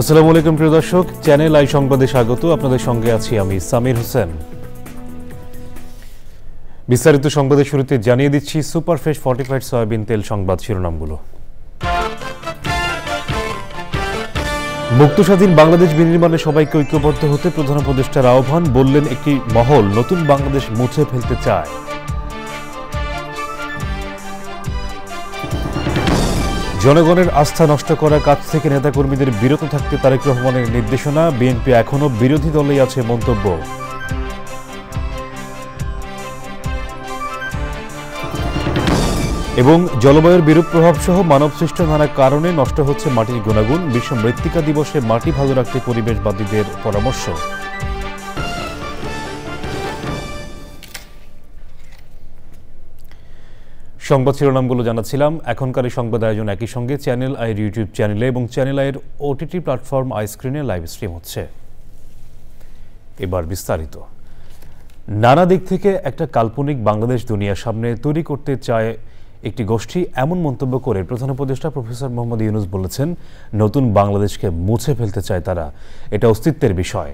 আসসালামু আলাইকুম প্রিয় দর্শক, চ্যানেল আই সংবাদে স্বাগত। আপনাদের সঙ্গে আছি আমি সামির হোসেন। বিস্তারিত সংবাদের শুরুতে জানিয়ে দিচ্ছি সুপারফ্রেশ ফর্টিফাইড সয়াবিন তেল সংবাদ শিরোনামগুলো। মুক্ত স্বাধীন বাংলাদেশ বিনির্মাণে সবাইকে ঐক্যবদ্ধ হতে প্রধান উপদেষ্টার আহ্বান, বললেন একটি মহল নতুন বাংলাদেশ মুছে ফেলতে চায়। জনগণের আস্থা নষ্ট করার কাজ থেকে নেতাকর্মীদের বিরত থাকতে তারেক রহমানের নির্দেশনা, বিএনপি এখনো বিরোধী দলেই আছে মন্তব্য। এবং জলবায়ুর বিরূপ প্রভাব সহ মানবসৃষ্ট নানা কারণে নষ্ট হচ্ছে মাটির গুণাগুণ, বিশ্ব মৃত্তিকা দিবসে মাটি ভালো রাখতে পরিবেশবাদীদের পরামর্শ। সংবাদ শিরোনামগুলো জানাচ্ছিলাম। এখনকার এই সংবাদ আয়োজন একই সঙ্গে চ্যানেল আইয়ের ইউটিউব চ্যানেলে এবং চ্যানেল আইয়ের ওটিটি প্ল্যাটফর্ম আই স্ক্রিনে লাইভ স্ট্রিম হচ্ছে। এবার বিস্তারিত। নানা দিক থেকে একটা কাল্পনিক বাংলাদেশ দুনিয়ার সামনে তৈরি করতে চায় একটি গোষ্ঠী, এমন মন্তব্য করে প্রধান উপদেষ্টা প্রফেসর মোহাম্মদ ইউনূস বলেছেন, নতুন বাংলাদেশকে মুছে ফেলতে চায় তারা। এটা অস্তিত্বের বিষয়।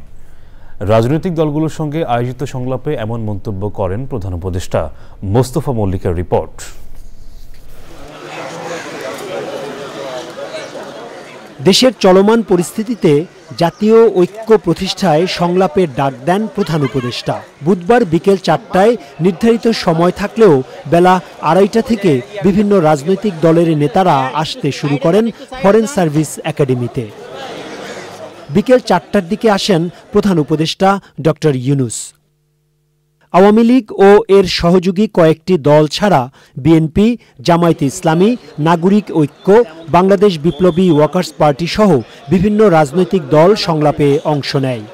রাজনৈতিক দলগুলোর সঙ্গে আয়োজিত সংলাপে এমন মন্তব্য করেন প্রধান উপদেষ্টা। মোস্তফা মল্লিকের রিপোর্ট। দেশের চলমান পরিস্থিতিতে জাতীয় ঐক্য প্রতিষ্ঠায় সংলাপের ডাক দেন প্রধান উপদেষ্টা। বুধবার বিকেল 4টায় নির্ধারিত সময় থাকলেও বেলা 2:30 থেকে বিভিন্ন রাজনৈতিক দলের নেতারা আসতে শুরু করেন ফরেন সার্ভিস একাডেমিতে। বিকেল 4টার দিকে আসেন প্রধান উপদেষ্টা ডক্টর ইউনূস। আওয়ামী লীগ ও এর সহযোগী কয়েকটি দল ছাড়া বিএনপি, জামায়াতে ইসলামী, নাগরিক ঐক্য, বাংলাদেশ বিপ্লবী ওয়ার্কার্স পার্টি সহ বিভিন্ন রাজনৈতিক দল সংলাপে অংশ নেয়।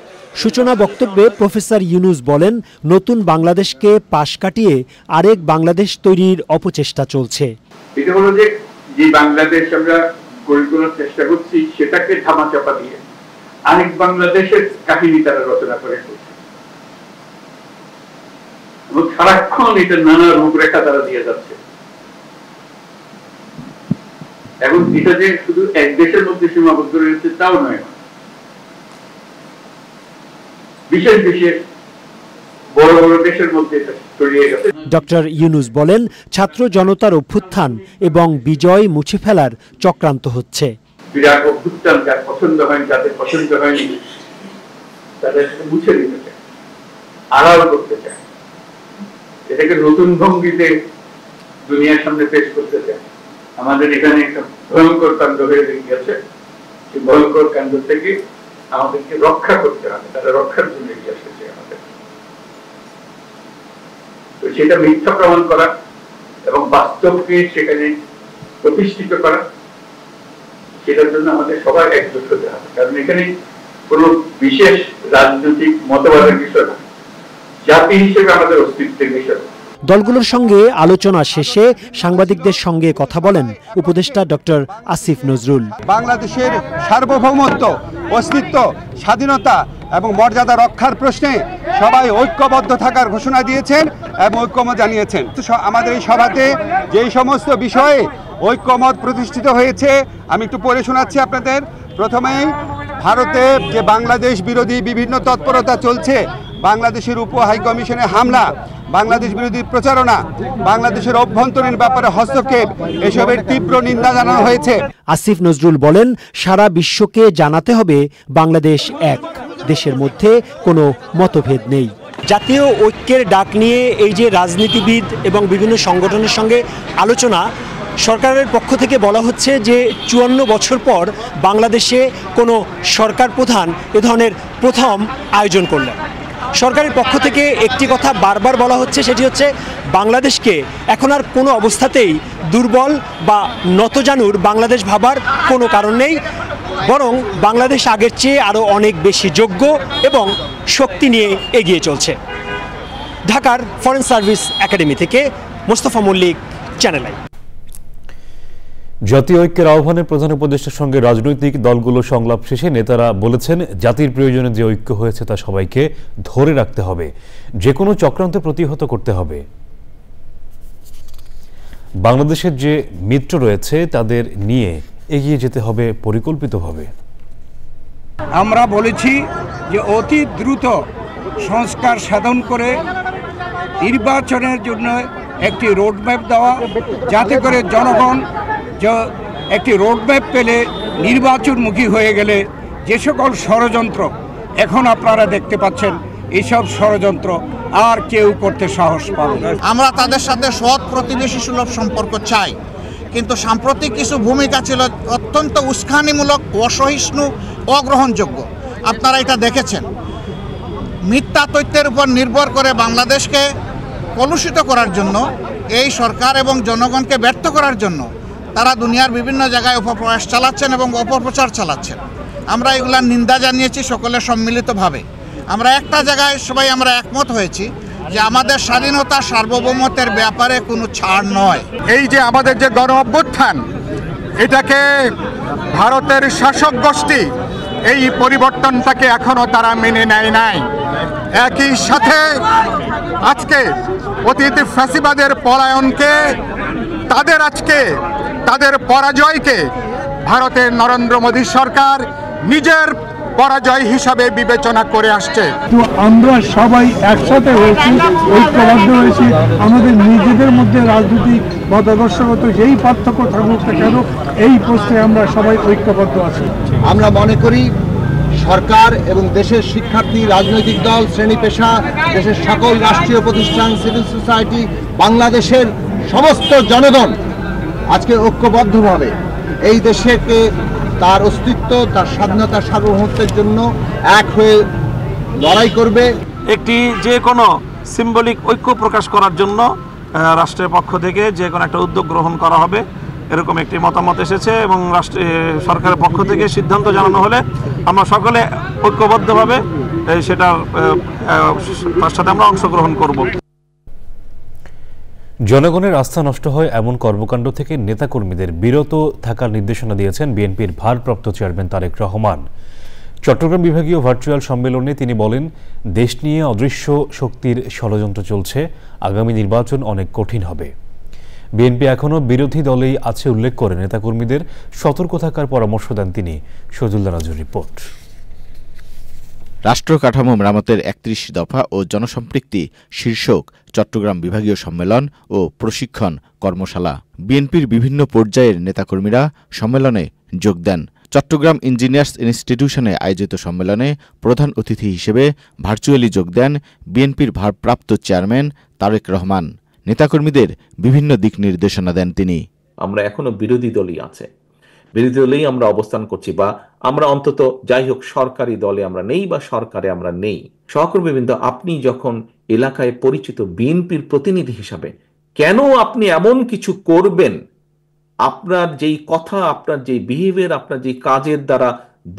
সূচনা বক্তব্যে প্রফেসর ইউনূস বলেন, নতুন বাংলাদেশকে পাশ কাটিয়ে আরেক বাংলাদেশ তৈরির অপচেষ্টা চলছে। এটা হলো যে বাংলাদেশ আমরা গড়ে তোলার চেষ্টা করছি, সেটাকে ধামাচাপা দিয়ে আরেক বাংলাদেশের কাহিনী তারা রচনা করে সারাক্ষণ এটা নানা রূপরেখা তারা দিয়ে যাচ্ছে। এখন এটা যে শুধু এক দেশের মধ্যে সীমাবদ্ধ রয়েছে তাও নয়, বিশেষ বিশেষ বড় বড় দেশের মধ্যে ছড়িয়ে গেছে। ডক্টর ইউনূস বলেন, ছাত্র জনতার অভ্যুত্থান এবং বিজয় মুছে ফেলার চক্রান্ত হচ্ছে। বিরাট অভ্যুত্থান যার পছন্দ হয়নি, যাদের পছন্দ হয়নি তাদের মুছে দিতে চায়, আড়াল করতে চায়, এটাকে নতুন ভঙ্গিতে দুনিয়ার সামনে পেশ করতে চায়। আমাদের এখানে একটা ভয়ঙ্কর কাণ্ড হয়ে গেছে, সেই ভয়ঙ্কর কাণ্ড থেকে আমাদেরকে রক্ষা করতে হবে, তারা রক্ষার জন্য এগিয়ে এসেছে আমাদের। তো সেটা মিথ্যা প্রমাণ করা এবং বাস্তবকে সেখানে প্রতিষ্ঠিত করা, সেটার জন্য আমাদের সবাই একজোট হতে হবে। কারণ এখানে কোনো বিশেষ রাজনৈতিক মতবাদের বিষয় না, জাতি হিসেবে আমাদের অস্তিত্বের বিষয়। দলগুলোর সঙ্গে আলোচনা শেষে সাংবাদিকদের সঙ্গে কথা বলেন উপদেষ্টা ডক্টর আসিফ নজরুল। বাংলাদেশের সার্বভৌমত্ব, অস্তিত্ব, স্বাধীনতা এবং মর্যাদা রক্ষার প্রশ্নে সবাই ঐক্যবদ্ধ থাকার ঘোষণা দিয়েছেন এবং ঐক্যমত জানিয়েছেন। আমাদের এই সভাতে যেই সমস্ত বিষয়ে ঐক্যমত প্রতিষ্ঠিত হয়েছে আমি একটু পড়ে শোনাচ্ছি আপনাদের। প্রথমেই ভারতে যে বাংলাদেশ বিরোধী বিভিন্ন তৎপরতা চলছে, বাংলাদেশের উপ হাইকমিশনে হামলা, বাংলাদেশ বিরোধী প্রচারণা, বাংলাদেশের অভ্যন্তরীণ ব্যাপারে হস্তক্ষেপ, এসবের তীব্র নিন্দা জানানো হয়েছে। আসিফ নজরুল বলেন, সারা বিশ্বকে জানাতে হবে বাংলাদেশ এক, দেশের মধ্যে কোনো মতভেদ নেই। জাতীয় ঐক্যের ডাক নিয়ে এই যে রাজনীতিবিদ এবং বিভিন্ন সংগঠনের সঙ্গে আলোচনা, সরকারের পক্ষ থেকে বলা হচ্ছে যে 54 বছর পর বাংলাদেশে কোনো সরকার প্রধান এ ধরনের প্রথম আয়োজন করলেন। সরকারের পক্ষ থেকে একটি কথা বারবার বলা হচ্ছে, সেটি হচ্ছে বাংলাদেশকে এখন আর কোনো অবস্থাতেই দুর্বল বা নতজানুর বাংলাদেশ ভাবার কোনো কারণ নেই, বরং বাংলাদেশ আগের চেয়ে আরও অনেক বেশি যোগ্য এবং শক্তি নিয়ে এগিয়ে চলছে। ঢাকার ফরেন সার্ভিস একাডেমি থেকে মোস্তফা মল্লিক, চ্যানেল আই। জাতীয় ঐক্যের আহ্বানে প্রধান উপদেষ্টার সঙ্গে রাজনৈতিক দলগুলো সংলাপ শেষে নেতারা বলেছেন, জাতির প্রয়োজনে যে ঐক্য হয়েছে তা সবাইকে ধরে রাখতে হবে, যে কোনো চক্রান্ত প্রতিহত করতে হবে। বাংলাদেশের যে মিত্র রয়েছে তাদের নিয়ে এগিয়ে যেতে হবে পরিকল্পিতভাবে। আমরা বলেছি যে অতি দ্রুত সংস্কার সাধন করে নির্বাচনের জন্য একটি রোডম্যাপ দেওয়া, যাতে করে জনগণ একটি রোডম্যাপ পেলে নির্বাচনমুখী হয়ে গেলে যে সকল ষড়যন্ত্র এখন আপনারা দেখতে পাচ্ছেন, এইসব ষড়যন্ত্র আর কেউ করতে সাহস পাবে না। আমরা তাদের সাথে সৎ প্রতিবেশী সুলভ সম্পর্ক চাই, কিন্তু সাম্প্রতিক কিছু ভূমিকা ছিল অত্যন্ত উস্কানিমূলক, অসহিষ্ণু, অগ্রহণযোগ্য। আপনারা এটা দেখেছেন। মিথ্যা তথ্যের উপর নির্ভর করে বাংলাদেশকে কলুষিত করার জন্য এই সরকার এবং জনগণকে ব্যর্থ করার জন্য তারা দুনিয়ার বিভিন্ন জায়গায় অপপ্রয়াস চালাচ্ছেন এবং অপপ্রচার চালাচ্ছেন। আমরা এগুলার নিন্দা জানিয়েছি সকলে সম্মিলিতভাবে। আমরা একটা জায়গায় সবাই আমরা একমত হয়েছি যে আমাদের স্বাধীনতা সার্বভৌমত্বের ব্যাপারে কোনো ছাড় নয়। এই যে আমাদের যে গণ অভ্যুত্থান, এটাকে ভারতের শাসক গোষ্ঠী এই পরিবর্তনটাকে এখনো তারা মেনে নেয় নাই। একই সাথে আজকে অতীত ফ্যাসিবাদের পলায়নকে, তাদের পরাজয়কে ভারতের নরেন্দ্র মোদী সরকার নিজের পরাজয় হিসাবে বিবেচনা করে আসছে। তো আমরা সবাই একসাথে হয়েছি, ঐক্যবদ্ধ হয়েছি। আমাদের নিজেদের মধ্যে রাজনৈতিক মতাদর্শগত যেই পার্থক্য থাকুক না কেন, এই প্রশ্নে আমরা সবাই ঐক্যবদ্ধ আছি। আমরা মনে করি সরকার এবং দেশের শিক্ষার্থী, রাজনৈতিক দল, শ্রেণী পেশা, দেশের সকল রাষ্ট্রীয় প্রতিষ্ঠান, সিভিল সোসাইটি, বাংলাদেশের সমস্ত জনগণ আজকে ঐক্যবদ্ধভাবে এই দেশকে তার অস্তিত্ব, তার স্বাধীনতা, সার্বভৌমত্বের জন্য এক হয়ে লড়াই করবে। একটি যে কোনো সিম্বলিক ঐক্য প্রকাশ করার জন্য রাষ্ট্রের পক্ষ থেকে যে কোনো একটা উদ্যোগ গ্রহণ করা হবে, এরকম একটি মতামত এসেছে এবং সরকারের পক্ষ থেকে সিদ্ধান্ত জানানো হলে আমরা সকলে ঐক্যবদ্ধভাবে তার সাথে আমরা অংশগ্রহণ করব। জনগণের আস্থা নষ্ট হয় এমন কর্মকাণ্ড থেকে নেতাকর্মীদের বিরত থাকার নির্দেশনা দিয়েছেন বিএনপির ভারপ্রাপ্ত চেয়ারম্যান তারেক রহমান। চট্টগ্রাম বিভাগীয় ভার্চুয়াল সম্মেলনে তিনি বলেন, দেশ নিয়ে অদৃশ্য শক্তির ষড়যন্ত্র চলছে, আগামী নির্বাচন অনেক কঠিন হবে। বিএনপি এখনও বিরোধী দলেই আছে উল্লেখ করে নেতাকর্মীদের সতর্ক থাকার পরামর্শ দেন তিনি। শহীদুল্লাহ রাজুর রিপোর্ট। রাষ্ট্র কাঠামো মেরামতের ৩১ দফা ও জনসম্পৃক্তি শীর্ষক চট্টগ্রাম বিভাগীয় সম্মেলন ও প্রশিক্ষণ কর্মশালা। বিএনপির বিভিন্ন পর্যায়ের নেতাকর্মীরা সম্মেলনে যোগ দেন। চট্টগ্রাম ইঞ্জিনিয়ার্স ইনস্টিটিউশনে আয়োজিত সম্মেলনে প্রধান অতিথি হিসেবে ভার্চুয়ালি যোগ দেন বিএনপির ভারপ্রাপ্ত চেয়ারম্যান তারেক রহমান। নেতাকর্মীদের বিভিন্ন দিক নির্দেশনা দেন তিনি। আমরা এখনো বিরোধী দলই আছে, বিরোধী দলেই আমরা অবস্থান করছি, বা আমরা অন্তত যাই হোক সরকারি দলে আমরা নেই বা সরকারে আমরা নেই। সহকর্মীবৃন্দ, আপনি যখন এলাকায় পরিচিত বিএনপির প্রতিনিধি হিসাবে কেন আপনি এমন কিছু করবেন, আপনার যেই কথা, আপনার যেই বিহেভিয়ার, আপনার যেই কাজের দ্বারা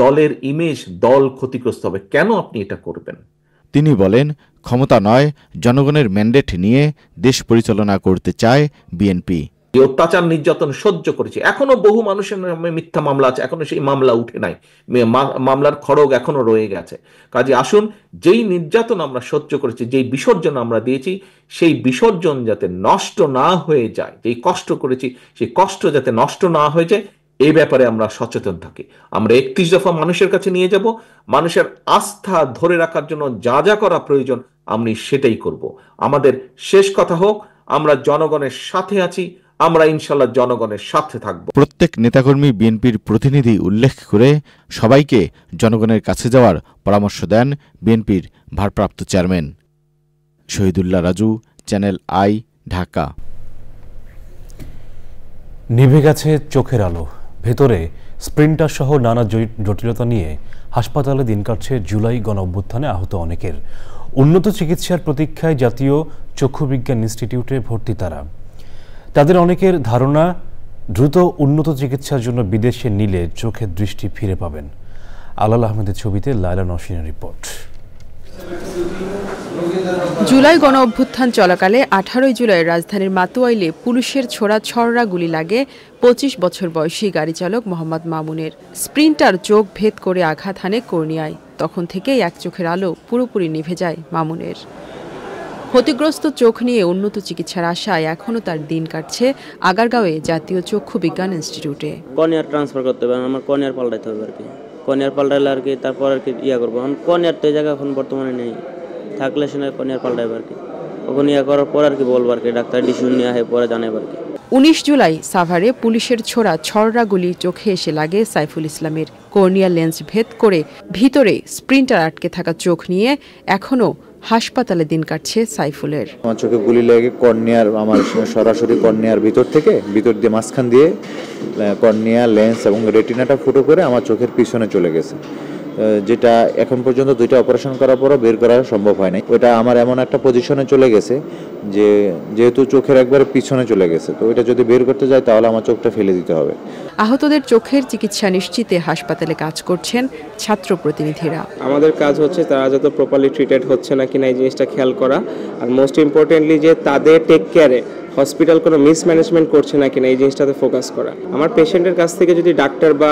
দলের ইমেজ, দল ক্ষতিগ্রস্ত হবে, কেন আপনি এটা করবেন? তিনি বলেন, ক্ষমতা নয়, জনগণের ম্যান্ডেট নিয়ে দেশ পরিচালনা করতে চায় বিএনপি। অত্যাচার নির্যাতন সহ্য করেছি, এখনো বহু মানুষের নামে মিথ্যা মামলা আছে, এখনো সেই মামলা উঠে নাই, মামলার খড়গ এখনো রয়ে গেছে। কাজে আসুন, যেই নির্যাতন আমরা সহ্য করেছি, যেই বিসর্জন আমরা দিয়েছি, সেই বিসর্জন যাতে নষ্ট না হয়ে যায়, যেই কষ্ট করেছি সেই কষ্ট যাতে নষ্ট না হয়ে যায়, এই ব্যাপারে আমরা সচেতন থাকি। আমরা ৩১ দফা মানুষের কাছে নিয়ে যাব, মানুষের আস্থা ধরে রাখার জন্য যা যা করা প্রয়োজন আমি সেটাই করব। আমাদের শেষ কথা হোক, আমরা জনগণের সাথে আছি, আমরা ইনশাল্লাহ জনগণের সাথে থাকব। প্রত্যেক নেতাকর্মী বিএনপির প্রতিনিধি উল্লেখ করে সবাইকে জনগণের কাছে যাওয়ার পরামর্শ দেন বিএনপির ভারপ্রাপ্ত chairman. Shahidullah Raju, channel I, Dhaka. নিভে গেছে চোখের আলো, ভেতরে স্প্রিন্টার সহ নানা জটিলতা নিয়ে হাসপাতালে দিন কাটছে জুলাই গণ অভ্যুত্থানে আহত অনেকের। উন্নত চিকিৎসার প্রতীক্ষায় জাতীয় চক্ষু বিজ্ঞান ইনস্টিটিউটে ভর্তি তারা। তাদের অনেকের ধারণা, দ্রুত উন্নত চিকিৎসার জন্য বিদেশে নিলে চোখের দৃষ্টি ফিরে পাবেন। আলাল আহমেদের ছবিতে লায়লা নসিনের রিপোর্ট। জুলাই গণ অভ্যুত্থান চলাকালে 18 জুলাই রাজধানীর মাতুয়াইলে পুলিশের ছোড়া ছররা গুলি লাগে 25 বছর বয়সী গাড়ি চালক মোহাম্মদ মামুনের। স্প্রিন্টার চোখ ভেদ করে আঘাত হানে কর্নিয়ায়। তখন থেকেই এক চোখের আলো পুরোপুরি নিভে যায় মামুনের। ক্ষতিগ্রস্ত চোখ নিয়ে উন্নত চিকিৎসার আশায় এখনও তার দিন কাটছে আগারগাঁওয়ে জাতীয় চক্ষু বিজ্ঞান ইনস্টিটিউটে। কর্নিয়ার ট্রান্সফার করতে হবে, আমার কর্নিয়ার পাল্টাইতে হবে আর কি। কর্নিয়ার পাল্টাইলে আর কি তারপর আর কি ইয়া করবো। এখন কর্নিয়ার তো এই জায়গা এখন বর্তমানে নেই, থাকলে সে কর্নিয়ার পাল্টাইবে আর কি, ওখান ইয়া করার পর আর কি বলবো আর কি, ডাক্তার ডিসিশন নিয়ে আসে পরে জানাবে আর কি। 19 জুলাই সাভারে পুলিশের ছোড়া ছররা গুলি চোখে এসে লাগে সাইফুল ইসলামের। কর্নিয়া লেন্স ভেদ করে ভিতরে স্প্রিন্টার আটকে থাকা চোখ নিয়ে এখনো হাসপাতালে দিন কাটছে সাইফুলের। আমার চোখে গুলি লেগে কর্নিয়ার, আমার সরাসরি কর্নিয়ার ভিতর দিয়ে মাঝখান দিয়ে কর্নিয়া লেন্স এবং রেটিনাটা ফুটো করে আমার চোখের পিছনে চলে গেছে, যেটা এখন পর্যন্ত 2টা অপারেশন করার পরও বের করা সম্ভব হয় নাই। ওটা আমার এমন একটা পজিশনে চলে গেছে যে যেহেতু চোখের একবারে পিছনে চলে গেছে, তো এটা যদি বের করতে যায় তাহলে আমার চোখটা ফেলে দিতে হবে। আহতদের চোখের চিকিৎসা নিশ্চিতে হাসপাতালে কাজ করছেন ছাত্র প্রতিনিধিরা। আমাদের কাজ হচ্ছে তারা যত প্রপারলি ট্রিটেড হচ্ছে নাকি না এই জিনিসটা খেয়াল করা, আর মোস্ট ইম্পর্টেন্টলি যে তাদের টেক কেয়ারে হসপিটাল কোনো মিসম্যানেজমেন্ট করছে নাকি না এই জিনিসটাতে ফোকাস করা। আমার পেশেন্টের কাছ থেকে যদি ডাক্তার বা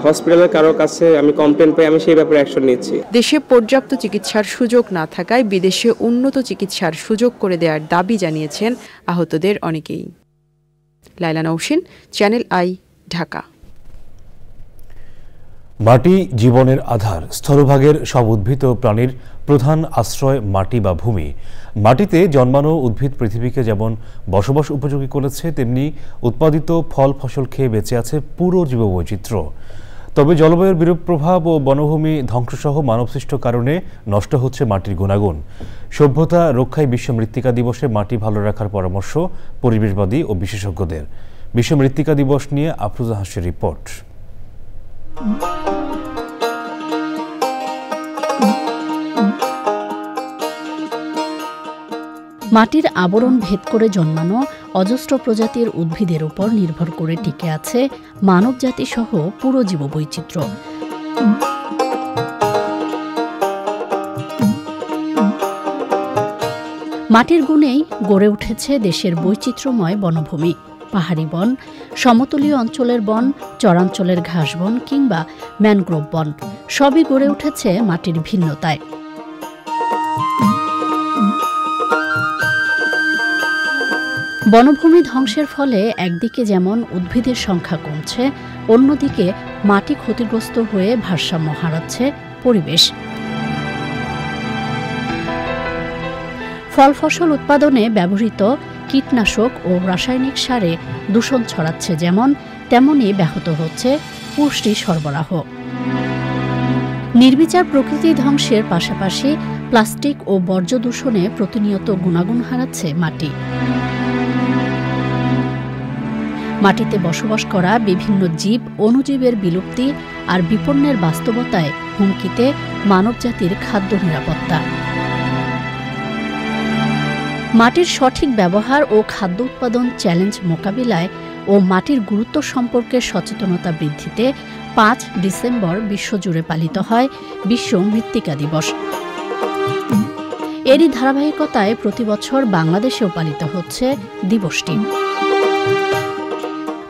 হসপিটালের কারোর কাছে আমি কমপ্লেন পাই, আমি সেই ব্যাপারে অ্যাকশন নিচ্ছি। দেশে পর্যাপ্ত চিকিৎসার সুযোগ না থাকায় বিদেশে উন্নত চিকিৎসার সুযোগ করে দেওয়ার দাবি জানিয়েছেন আহতদের অনেকেই। লাইলা নওশিন, চ্যানেল আই, ঢাকা। মাটি জীবনের আধার। স্থলভাগের সব উদ্ভিদ ও প্রাণীর প্রধান আশ্রয় মাটি বা ভূমি। মাটিতে জন্মানো উদ্ভিদ পৃথিবীকে যেমন বসবাস উপযোগী করেছে, তেমনি উৎপাদিত ফল ফসল খেয়ে বেঁচে আছে পুরো জীববৈচিত্র্য। তবে জলবায়ুর বিরূপ প্রভাব ও বনভূমি ধ্বংসসহ মানবসৃষ্ট কারণে নষ্ট হচ্ছে মাটির গুণাগুণ। সভ্যতা রক্ষায় বিশ্ব মৃত্তিকা দিবসে মাটি ভালো রাখার পরামর্শ পরিবেশবাদী ও বিশেষজ্ঞদের। বিশ্ব মৃত্তিকা দিবস নিয়ে আফরোজা হাসির রিপোর্ট। মাটির আবরণ ভেদ করে জন্মানো অজস্র প্রজাতির উদ্ভিদের উপর নির্ভর করে টিকে আছে মানবজাতি সহ পুরো জীববৈচিত্র্য। মাটির গুণেই গড়ে উঠেছে দেশের বৈচিত্র্যময় বনভূমি। পাহাড়ি বন, সমতলীয় অঞ্চলের বন, চরাঞ্চলের ঘাস বন কিংবা ম্যানগ্রোভ বন সবই গড়ে উঠেছে মাটির ভিন্নতায়। বনভূমি ধ্বংসের ফলে একদিকে যেমন উদ্ভিদের সংখ্যা কমছে, অন্যদিকে মাটি ক্ষতিগ্রস্ত হয়ে ভারসাম্য হারাচ্ছে পরিবেশ। ফল ফসল উৎপাদনে ব্যবহৃত কীটনাশক ও রাসায়নিক সারে দূষণ ছড়াচ্ছে যেমন, তেমনি ব্যাহত হচ্ছে পুষ্টি সরবরাহ। নির্বিচার প্রকৃতি ধ্বংসের পাশাপাশি প্লাস্টিক ও বর্জ্য দূষণে প্রতিনিয়ত গুণাগুণ হারাচ্ছে মাটি। মাটিতে বসবাস করা বিভিন্ন জীব অণুজীবের বিলুপ্তি আর বিপন্নের বাস্তবতায় হুমকিতে মানবজাতির খাদ্য নিরাপত্তা। মাটির সঠিক ব্যবহার ও খাদ্য উৎপাদন চ্যালেঞ্জ মোকাবিলায় ও মাটির গুরুত্ব সম্পর্কে সচেতনতা বৃদ্ধিতে 5 ডিসেম্বর বিশ্বজুড়ে পালিত হয় বিশ্ব মৃত্তিকা দিবস। এরই ধারাবাহিকতায় প্রতিবছর বাংলাদেশেও পালিত হচ্ছে দিবসটি।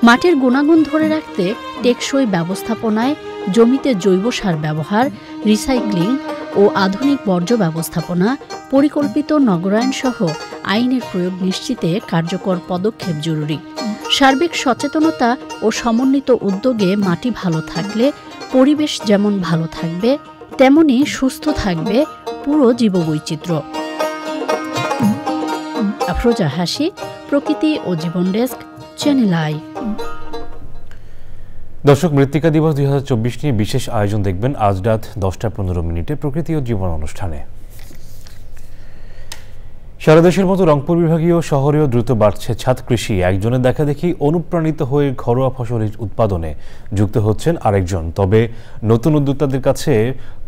মাটির গুণাগুণ ধরে রাখতে টেকসই ব্যবস্থাপনায় জমিতে জৈব সার ব্যবহার, রিসাইক্লিং ও আধুনিক বর্জ্য ব্যবস্থাপনা, পরিকল্পিত নগরায়ন সহ আইনের প্রয়োগ নিশ্চিতে কার্যকর পদক্ষেপ জরুরি। সার্বিক সচেতনতা ও সমন্বিত উদ্যোগে মাটি ভালো থাকলে পরিবেশ যেমন ভালো থাকবে, তেমনি সুস্থ থাকবে পুরো জীববৈচিত্র্য। আফরোজা হাসি, প্রকৃতি ও জীবন ডেস্ক, চ্যানেল আই। দর্শক, মৃত্তিকা দিবস 2024 নিয়ে বিশেষ আয়োজন দেখবেন আজ রাত 10:15 প্রকৃতি ও জীবন অনুষ্ঠানে। সারা দেশের মতো রংপুর বিভাগীয় শহরেও দ্রুত বাড়ছে ছাদ কৃষি। একজনের দেখা দেখি অনুপ্রাণিত হয়ে ঘরোয়া ফসল উৎপাদনে যুক্ত হচ্ছেন আরেকজন। তবে নতুন উদ্যোক্তাদের কাছে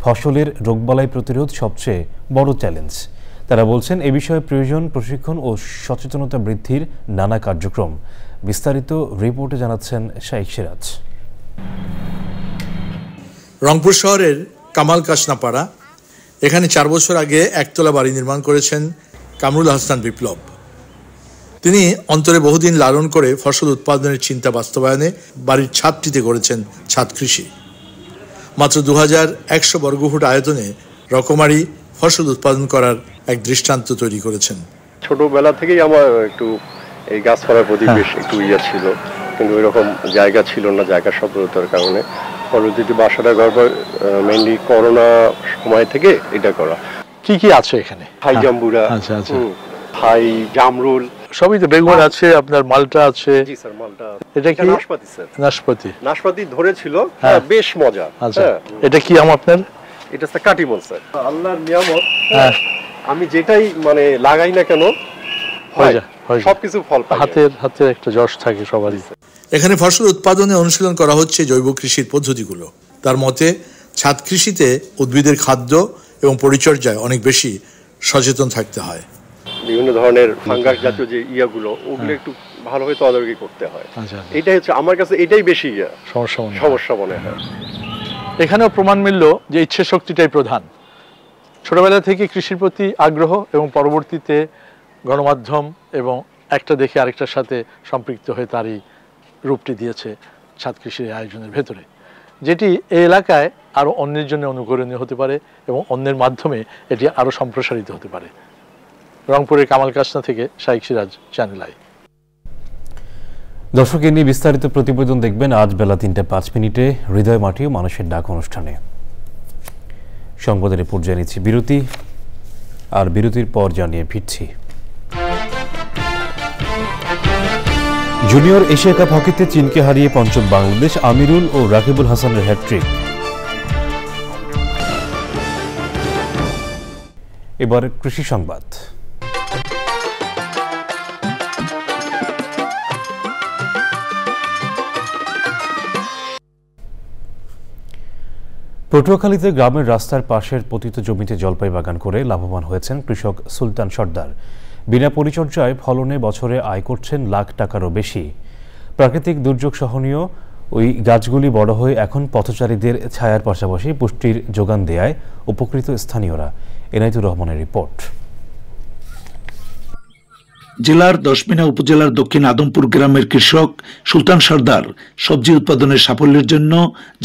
ফসলের রোগবালাই প্রতিরোধ সবচেয়ে বড় চ্যালেঞ্জ। তারা বলছেন এ বিষয়ে প্রয়োজন প্রশিক্ষণ ও সচেতনতা বৃদ্ধির নানা কার্যক্রম। বিস্তারিত রিপোর্টে জানাচ্ছেন শাইখ সিরাজ। রংপুর শহরের কামাল কাশনাপাড়া, এখানে 4 বছর আগে একতলা বাড়ি নির্মাণ করেছেন কামরুল হাসান বিপ্লব। তিনি অন্তরে বহুদিন লালন করে ফসল উৎপাদনের চিন্তা বাস্তবায়নে বাড়ির ছাদটিতে গড়েছেন ছাদ কৃষি। মাত্র 2100 বর্গফুট আয়তনে রকমারি ফসল উৎপাদন করার এক দৃষ্টান্ত তৈরি করেছেন। ছোটবেলা থেকেই আমার একটু এই গাছপালার প্রতি বেশ একটু ছিল, কিন্তু ওইরকম জায়গা ছিল না, জায়গা স্বল্পতার কারণে। পরবর্তীতে বাসাটা ঘর মেইনলি করোনা সময় থেকে এটা করা। কি কি আছে এখানে? হাই জাম্বুরা, আচ্ছা আচ্ছা, হাই জামরুল, সবই তো। বেগুন আছে, আপনার মালটা আছে। জি স্যার, মালটা। এটা কি? নাশপাতি স্যার। নাশপাতি, নাশপাতি ধরেছিল, বেশ মজা। আচ্ছা, এটা কি আম আপনার? এটা স্যার কাটিমন স্যার, আল্লাহর নিয়ামত। আমি যেটাই মানে লাগাই না কেন সবকিছু ফল পাই। হাতের একটা যশ থাকে সবারই। এখানে ফসল উৎপাদনে অনুশীলন করা হচ্ছে জৈব কৃষির পদ্ধতিগুলো। তার মতে ছাদ কৃষিতে উদ্ভিদের খাদ্য এবং পরিচর্যায় অনেক বেশি সচেতন থাকতে হয়। বিভিন্ন ধরনের ফাঙ্গাস জাতীয় যে ইয়াগুলো, ওগুলো একটু ভালোভাবে তদারকি করতে হয়। এটাই হচ্ছে আমার কাছে এটাই বেশি সমস্যা মনে হয়। এখানেও প্রমাণ মিলল যে ইচ্ছে শক্তিটাই প্রধান। ছোটবেলা থেকে কৃষির প্রতি আগ্রহ এবং পরবর্তীতে গণমাধ্যম এবং একটা দেখে আরেকটার সাথে সম্পৃক্ত হয়ে তারই রূপটি দিয়েছে ছাদ কৃষির আয়োজনের ভেতরে, যেটি এই এলাকায় আরও অন্যের জন্য অনুকরণীয় হতে পারে এবং অন্যের মাধ্যমে এটি আরও সম্প্রসারিত হতে পারে। রংপুরের কামাল কাশনা থেকে শাইখ সিরাজ, চ্যানেল আই। দর্শক, এ নিয়ে বিস্তারিত প্রতিবেদন দেখবেন আজ বেলা ৩:০৫ হৃদয় মাটি ও মানুষের ডাক অনুষ্ঠানে। সংবাদের পর্যায়ে নিচ্ছি বিরতি, আর বিরতির পর জানিয়ে ফিরছি। জুনিয়র এশিয়া কাপ হকিতে চীনকে হারিয়ে পঞ্চম বাংলাদেশ, আমিরুল ও রাকিবুল হাসানের হ্যাটট্রিক। এবার কৃষি সংবাদ। পটুয়াখালীতে গ্রামের রাস্তার পাশের পতিত জমিতে জলপাই বাগান করে লাভবান হয়েছেন কৃষক সুলতান সর্দার। বিনা পরিচর্যায় ফলনে বছরে আয় করছেন লাখ টাকারও বেশি। প্রাকৃতিক দুর্যোগ সহনীয় ওই গাছগুলি বড় হয়ে এখন পথচারীদের ছায়ার পাশাপাশি পুষ্টির যোগান দেয়ায় উপকৃত স্থানীয়রা। এনায়েতুর রহমানের রিপোর্ট। জেলার দশমিনা উপজেলার দক্ষিণ আদমপুর গ্রামের কৃষক সুলতান সর্দার সবজি উৎপাদনের সাফল্যের জন্য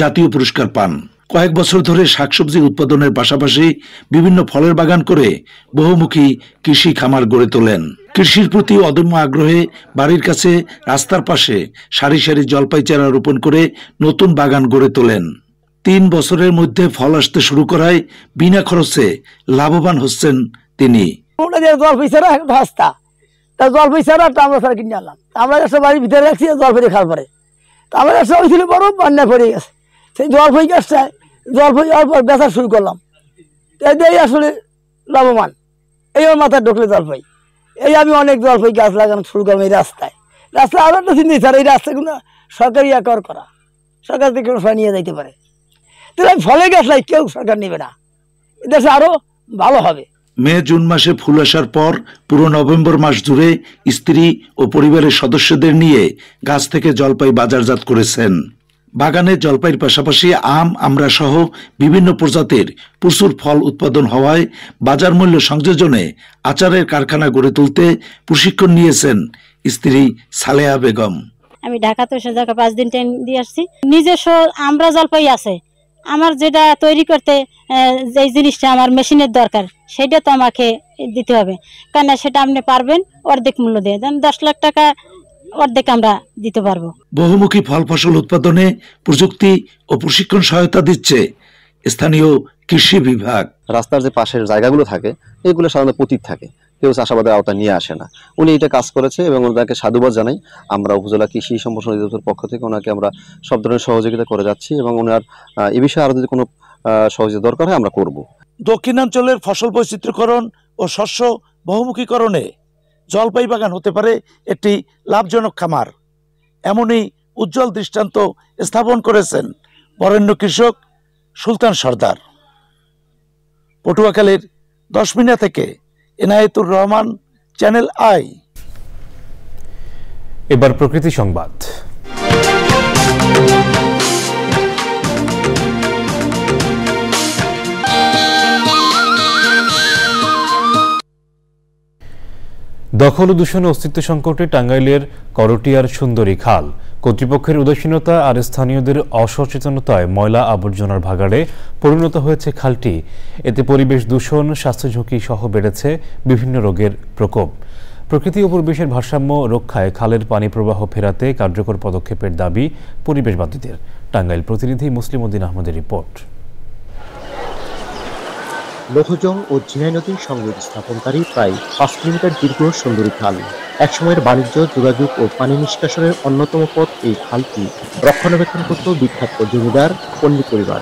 জাতীয় পুরস্কার পান। কয়েক বছর ধরে শাকসবজি উৎপাদনের পাশাপাশি বিভিন্ন ফলের বাগান করে বহুমুখী কৃষি খামার গড়ে তোলেন। কৃষির প্রতি অদম্য আগ্রহে বাড়ির কাছে রাস্তার পাশে সারি সারি জলপাই চারা রোপণ করে নতুন বাগান গড়ে তোলেন। 3 বছরের মধ্যে ফল আসতে শুরু করায় বিনা খরচে লাভবান হচ্ছেন তিনি। জলপাই চারা রাস্তা তা জলপাই চারা আমরা সারা কিনে আনলাম, আমরা একটা বাড়ির ভিতরে রাখছি জলপাই খাওয়ার পরে। আমার একটা হয়েছিল বড় বন্যা পড়ে গেছে, সেই জলপাই গাছটায় জলপাই পর বেচা শুরু করলাম। এই আসলে লাভবান, এই আমার মাথায় ঢুকলে জলপাই। এই আমি অনেক জলপাই গাছ লাগানো শুরু করলাম এই রাস্তায়। রাস্তায় আরো একটা চিন্তা স্যার, এই রাস্তাগুলো সরকারি একর করা, সরকার থেকে কোনো নিয়ে যাইতে পারে। তাহলে আমি ফলের গাছ লাই কেউ সরকার নেবে না, এদেশে আরো ভালো হবে। মে জুন মাসে ফুল আসার পর পুরো নভেম্বর মাস জুড়ে স্ত্রী ও পরিবারের সদস্যদের নিয়ে গাছ থেকে জলপাই বাজারজাত করেছেন। বাগানে জলপাইয়ের পাশাপাশি আম, আমড়া সহ বিভিন্ন প্রজাতির প্রচুর ফল উৎপাদন হওয়ায় বাজার মূল্য সংযোজনে আচারের কারখানা গড়ে তুলতে প্রশিক্ষণ নিয়েছেন স্ত্রী সালেহা বেগম। আমি ঢাকাতে 5 দিন ট্রেন দিয়ে আসছি। নিজস্ব আমড়া জলপাই আছে, আমার যেটা তৈরি করতে যে জিনিসটা আমার মেশিনের দরকার সেটা তো আমাকে দিতে হবে, কেন সেটা আপনি পারবেন অর্ধেক মূল্য দিয়ে দেন, 10 লাখ টাকা অর্ধেক আমরা দিতে পারবো। বহুমুখী ফল ফসল উৎপাদনে প্রযুক্তি ও প্রশিক্ষণ সহায়তা দিচ্ছে স্থানীয় কৃষি বিভাগ। রাস্তার যে পাশের জায়গাগুলো থাকে এগুলো সাধারণত পতিত থাকে, কেউ চাষাবাদের আওতা নিয়ে আসে না। উনি এটা কাজ করেছে এবং ওনাকে সাধুবাদ জানাই। আমরা উপজেলা কৃষি সম্প্রসারণ অধিদপ্তরের পক্ষ থেকে ওনাকে আমরা সব ধরনের সহযোগিতা করে যাচ্ছি এবং ওনার এ বিষয়ে আরো যদি কোনো সহযোগিতা দরকার হয় আমরা করব। দক্ষিণাঞ্চলের ফসল বৈচিত্র্যকরণ ও শস্য বহুমুখীকরণে জলপাই বাগান হতে পারে একটি লাভজনক খামার, এমনই উজ্জ্বল দৃষ্টান্ত স্থাপন করেছেন বরেণ্য কৃষক সুলতান সর্দার। পটুয়াখালীর দশমিনা থেকে এনায়েতুর রহমান, চ্যানেল আই। এবার প্রকৃতি সংবাদ। দখল ও দূষণে অস্তিত্ব সংকটে টাঙ্গাইলের করটিয়ার সুন্দরী খাল। কর্তৃপক্ষের উদাসীনতা আর স্থানীয়দের অসচেতনতায় ময়লা আবর্জনার ভাগাড়ে পরিণত হয়েছে খালটি। এতে পরিবেশ দূষণ, স্বাস্থ্য ঝুঁকি সহ বেড়েছে বিভিন্ন রোগের প্রকোপ। প্রকৃতি ও পরিবেশের ভারসাম্য রক্ষায় খালের পানি প্রবাহ ফেরাতে কার্যকর পদক্ষেপের দাবি পরিবেশবাদীদের। টাঙ্গাইল প্রতিনিধি মুসলিম উদ্দিন আহমেদের রিপোর্ট। লৌহজং ও ঝিনাই নদীর সংযোগ স্থাপনকারী প্রায় ৫ কিলোমিটার দীর্ঘ সুন্দরী খাল। একসময়ের বাণিজ্য, যোগাযোগ ও পানি নিষ্কাশনের অন্যতম পথ এই খালটি রক্ষণাবেক্ষণ করত বিখ্যাত জমিদার পল্লী পরিবার।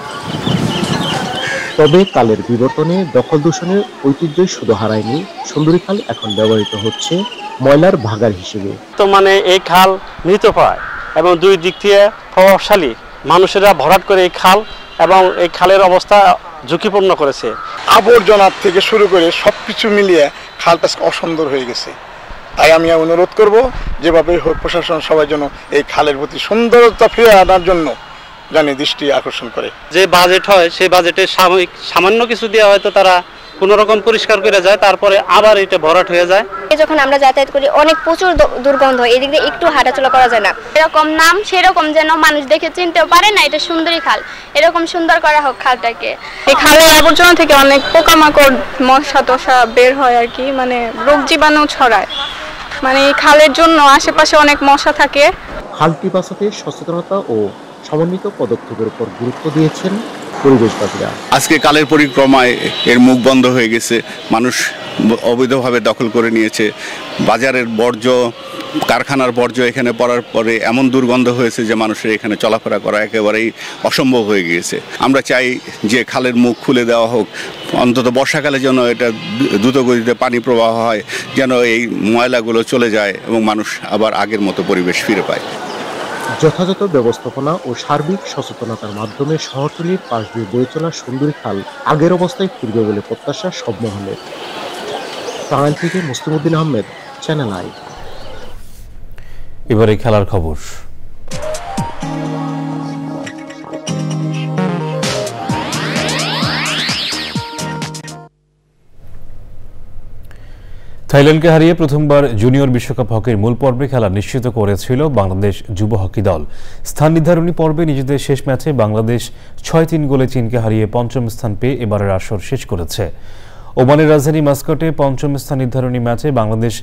তবে কালের বিবর্তনে দখল দূষণের ঐতিহ্যই শুধু হারায়নি, সুন্দরী খাল এখন ব্যবহৃত হচ্ছে ময়লার ভাগাড় হিসেবে। তো মানে এই খাল মৃতপ্রায় এবং দুই দিক থেকে প্রভাবশালী মানুষেরা ভরাট করে এই খাল এবং এই খালের অবস্থা ঝুঁকিপূর্ণ করেছে। আবর্জনার থেকে শুরু করে সবকিছু মিলিয়ে খালটা অসুন্দর হয়ে গেছে। তাই আমি অনুরোধ করব যেভাবে হোক প্রশাসন সবাই যেন এই খালের প্রতি সুন্দরতা ফিরে আনার জন্য জানি দৃষ্টি আকর্ষণ করে। যে বাজেট হয় সেই বাজেটে সামান্য কিছু দেওয়া হয়তো তারা কোনো রকম পরিষ্কার করে যায়, তারপরে আবার এটা ভরাট হয়ে যায়। যখন আমরা যাতায়াত করি অনেক প্রচুর দুর্গন্ধ, এদিক দিয়ে একটু হাঁটাচলা করা যায় না। এরকম নাম সেরকম যেন মানুষ দেখে চিনতেও পারে না এটা সুন্দরী খাল, এরকম সুন্দর করা হোক খালটাকে। এই খালের আবর্জনা থেকে অনেক পোকামাকড়, মশা টশা বের হয় আর কি, মানে রোগ জীবাণু ছড়ায়। মানে এই খালের জন্য আশেপাশে অনেক মশা থাকে। খালটি বাঁচাতে সচেতনতা ও সমন্বিত পদক্ষেপের উপর গুরুত্ব দিয়েছেন পরিবেশবাদীরা। আজকে কালের পরিক্রমায় এর মুখ বন্ধ হয়ে গেছে, মানুষ অবৈধভাবে দখল করে নিয়েছে। বাজারের বর্জ্য, কারখানার বর্জ্য এখানে পড়ার পরে এমন দুর্গন্ধ হয়েছে যে মানুষের এখানে চলাফেরা করা একেবারেই অসম্ভব হয়ে গিয়েছে। আমরা চাই যে খালের মুখ খুলে দেওয়া হোক, অন্তত বর্ষাকালে যেন এটা দ্রুতগতিতে পানি প্রবাহ হয়, যেন এই ময়লাগুলো চলে যায় এবং মানুষ আবার আগের মতো পরিবেশ ফিরে পায়। যথাযথ ব্যবস্থাপনা ও সার্বিক সচেতনতার মাধ্যমে শহরতলির পাশ দিয়ে বয়ে চলা সুন্দরী খাল আগের অবস্থায় ফিরবে বলে প্রত্যাশা সব মহলের। টাঙ্গাইল থেকে মুসলিম উদ্দিন আহমেদ, চ্যানেল আই। এবারে খেলার খবর। থাইল্যান্ডকে হারিয়ে প্রথমবার জুনিয়র বিশ্বকাপ হকির মূল পর্বে খেলা নিশ্চিত করেছিল বাংলাদেশ যুব হকি দল। স্থান নির্ধারণী পর্বে নিজেদের শেষ ম্যাচে বাংলাদেশ ৬-৩ গোলে চীনকে হারিয়ে পঞ্চম স্থান পেয়ে এবারের আসর শেষ করেছে। ওমানের রাজধানী মাস্কাটে পঞ্চম স্থান নির্ধারণী ম্যাচে বাংলাদেশ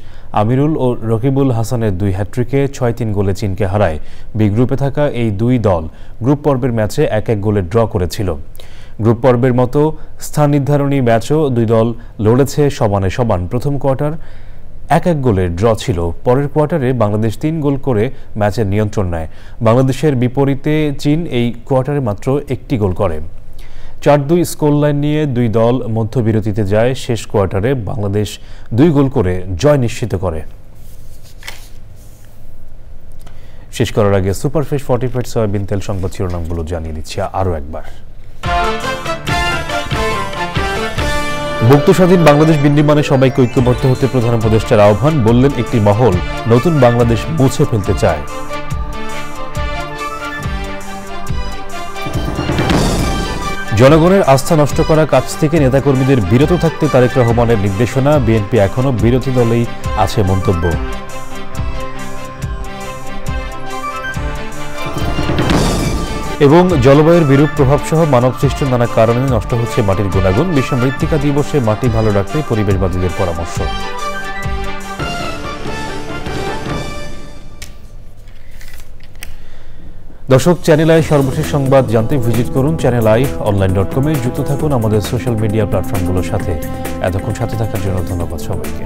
আমিরুল ও রকিবুল হাসানের ২ হ্যাট্রিকে ৬-৩ গোলে চীনকে হারায়। বি গ্রুপে থাকা এই দুই দল গ্রুপ পর্বের ম্যাচে ১-১ গোলে ড্র করেছিল। গ্রুপ পর্বের মতো স্থান নির্ধারণী ম্যাচও দুই দল লড়েছে সমানে সমান। প্রথম কোয়ার্টার ১-১ গোলের ড্র ছিল। পরের কোয়ার্টারে বাংলাদেশ ৩ গোল করে ম্যাচের নিয়ন্ত্রণ নেয়। বাংলাদেশের বিপরীতে চীন এই কোয়ার্টারে মাত্র ১টি গোল করে। ৪-২ স্কোর লাইন নিয়ে দুই দল মধ্যবিরতিতে যায়। শেষ কোয়ার্টারে বাংলাদেশ ২ গোল করে জয় নিশ্চিত করে। শেষ করার আগে সুপারফ্রেশ ফর্টিফাইড সয়াবিন তেল সংবাদ শিরোনামগুলো জানিয়ে দিচ্ছি আরও একবার। মুক্ত স্বাধীন বাংলাদেশ বিনির্মাণে সবাইকে ঐক্যবদ্ধ হতে প্রধান উপদেষ্টার আহ্বান। বললেন, একটি মহল নতুন বাংলাদেশ মুছে ফেলতে চায়। জনগণের আস্থা নষ্ট করা কাজ থেকে নেতাকর্মীদের বিরত থাকতে তারেক রহমানের নির্দেশনা। বিএনপি এখনো বিরোধী দলেই আছে মন্তব্য। এবং জলবায়ুর বিরূপ প্রভাব সহ মানবসৃষ্ট নানা কারণে নষ্ট হচ্ছে মাটির গুণাগুণ। বিশ্ব মৃত্তিকা দিবসে মাটি ভালো রাখতে পরিবেশবাদীদের পরামর্শ। দর্শক, চ্যানেল আই সর্বশেষ সংবাদ জানতে ভিজিট করুন channelionline.com-এ। যুক্ত থাকুন আমাদের সোশ্যাল মিডিয়া প্ল্যাটফর্মগুলোর সাথে। এতক্ষণ সাথে থাকার জন্য ধন্যবাদ সবাইকে।